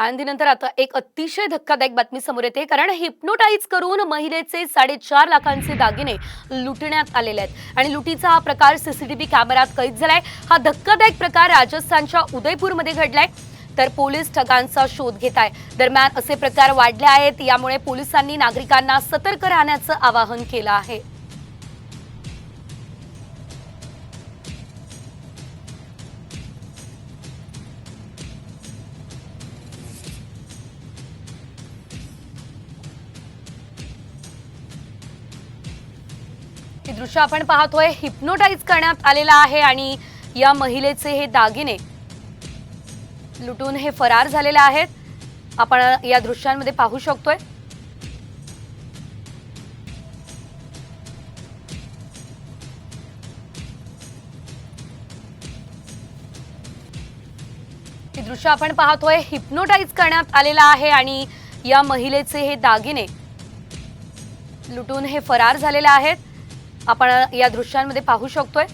आळंदीनंतर आता एक अतिशय धक्कादायक बातमी समोर येते, कारण हिप्नोटाइज करून महिलेचे 4.5 लाखांचे दागिने लुटण्यात आलेले आहेत आणि लुटीचा हा प्रकार सीसीटीव्ही कॅमेऱ्यात कैद झालाय। हा धक्कादायक प्रकार राजस्थानच्या उदयपूरमध्ये घडलाय, तर पोलीस ठगांचा शोध घेत आहेत। दरम्यान असे प्रकार वाढले आहेत, यामुळे पोलिसांनी नागरिकांना सतर्क राहण्याचं आवाहन केलं आहे। हे दृश्य आपण पाहतोय, हिप्नोटाइज करण्यात आलेला आहे आणि या महिलेचे हे दागिने लुटून हे फरार झालेले आहेत। आपण या दृश्यांमध्ये पाहू शकतोय। हे दृश्य आपण पाहतोय, हिप्नोटाइज करण्यात आलेला आहे आणि या महिलेचे हे दागिने लुटून हे फरार झालेले आहेत। आपण या दृश्यांमध्ये पाहू शकतोय।